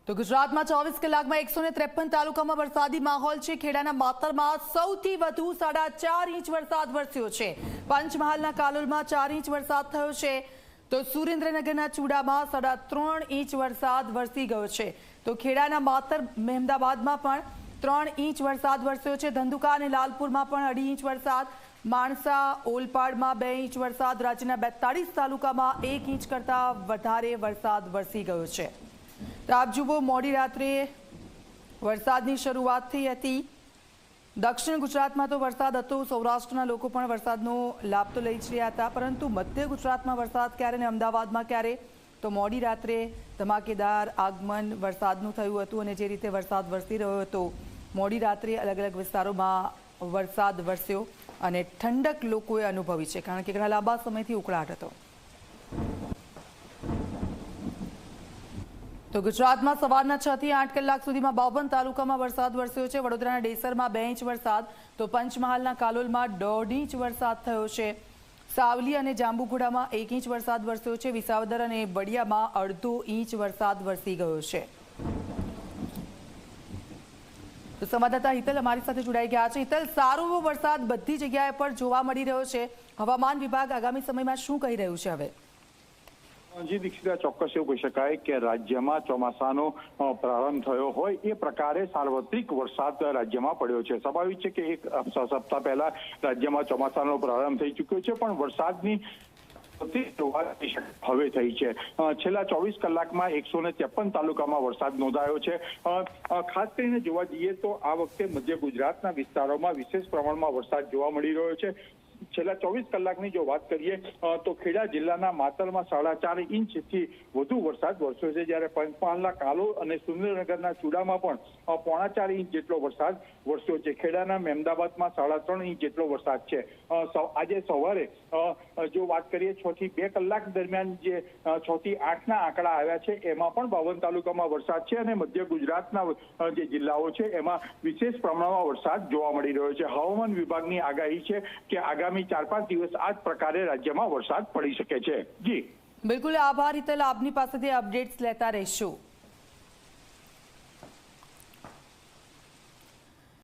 તો ગુજરાતમાં 24 કલાકમાં 153 તાલુકામાં વરસાદી માહોલ છે। ખેડાના માતરમાં સૌથી વધુ 4.5 ઇંચ વરસાદ વરસ્યો છે। પંચમહાલના કાલોલમાં 4 ઇંચ વરસાદ થયો છે। તો સુરેન્દ્રનગરના ચુડામાં 3.5 ઇંચ વરસાદ વરસી ગયો છે। તો ખેડાના માતર મહેમદાબાદમાં પણ 3 ઇંચ વરસાદ વરસ્યો છે। ધંધુકા અને લાલપુરમાં પણ 2.5 ઇંચ વરસાદ, માણસા ઓલપાડમાં 2 ઇંચ વરસાદ, રાજ્યના 42 તાલુકામાં 1 ઇંચ કરતાં વધારે વરસાદ વરસી ગયો છે। તો આપ જુઓ, મોડી રાત્રે વરસાદની શરૂઆત થઈ હતી। દક્ષિણ ગુજરાતમાં તો વરસાદ હતો, સૌરાષ્ટ્રના લોકો પણ વરસાદનો લાભ તો લઈ જ રહ્યા હતા, પરંતુ મધ્ય ગુજરાતમાં વરસાદ ક્યારે અને અમદાવાદમાં ક્યારે, તો મોડી રાત્રે ધમાકેદાર આગમન વરસાદનું થયું હતું અને જે રીતે વરસાદ વરસી રહ્યો હતો, મોડી રાત્રે અલગ અલગ વિસ્તારોમાં વરસાદ વરસ્યો અને ઠંડક લોકોએ અનુભવી છે, કારણ કે ઘણા લાંબા સમયથી ઉકળાટ હતો। તો ગુજરાતમાં સવારના 6 થી 8 કલાક સુધીમાં 52 તાલુકામાં વરસાદ વરસ્યો છે। વડોદરાના ડેસરમાં 2 ઇંચ વરસાદ, તો પંચમહાલના કાલોલમાં 1.5 ઇંચ વરસાદ થયો છે। સાવલી અને જાંબુઘોડામાં 1 ઇંચ વરસાદ વરસ્યો છે। વિસાવદર અને બડિયામાં 1.5 ઇંચ વરસાદ વરસી ગયો છે। તો સંવાદદાતા હિતલ અમારી સાથે જોડાઈ ગયા છે। હિતલ, સારો એવો વરસાદ બધી જગ્યાએ પર જોવા મળી રહ્યો છે। હવામાન વિભાગ આગામી સમયમાં શું કહી રહ્યું છે? હવે જી દીક્ષિતા, ચોક્કસ એવું કહી શકાય કે રાજ્યમાં ચોમાસાનો પ્રારંભ થયો હોય એ પ્રકારે સાર્વત્રિક વરસાદ રાજ્યમાં પડ્યો છે। સ્વાભાવિક છે કે એક સપ્તાહ પહેલા રાજ્યમાં ચોમાસાનો પ્રારંભ થઈ ચૂક્યો છે, પણ વરસાદની હવે થઈ છે। છેલ્લા 24 કલાકમાં 153 તાલુકામાં વરસાદ નોંધાયો છે। ખાસ કરીને જોવા જઈએ તો આ વખતે મધ્ય ગુજરાતના વિસ્તારોમાં વિશેષ પ્રમાણમાં વરસાદ જોવા મળી રહ્યો છે। છેલ્લા 24 કલાકની જો વાત કરીએ તો ખેડા જિલ્લાના માતરમાં 4.5 ઇંચથી વધુ વરસાદ વરસ્યો છે, જ્યારે પંચમહાલના કાલોલ અને સુરેન્દ્રનગરના ચુડામાં પણ 4.5 ઇંચ જેટલો વરસાદ વરસ્યો છે। ખેડાના મહેમદાબાદમાં 3.5 ઇંચ જેટલો વરસાદ છે। આજે સવારે જો વાત કરીએ 6 થી 2 કલાક દરમિયાન જે 6 થી 8ના આંકડા આવ્યા છે, એમાં પણ 52 તાલુકામાં વરસાદ છે અને મધ્ય ગુજરાતના જે જિલ્લાઓ છે એમાં વિશેષ પ્રમાણમાં વરસાદ જોવા મળી રહ્યો છે। હવામાન વિભાગની આગાહી છે કે આગામી 4-5 દિવસ આ જ પ્રકારે રાજ્યમાં વરસાદ પડી શકે છે। જી બિલકુલ, આભાર હિતલ, આપની પાસેથી અપડેટ્સ લેતા રહીશું।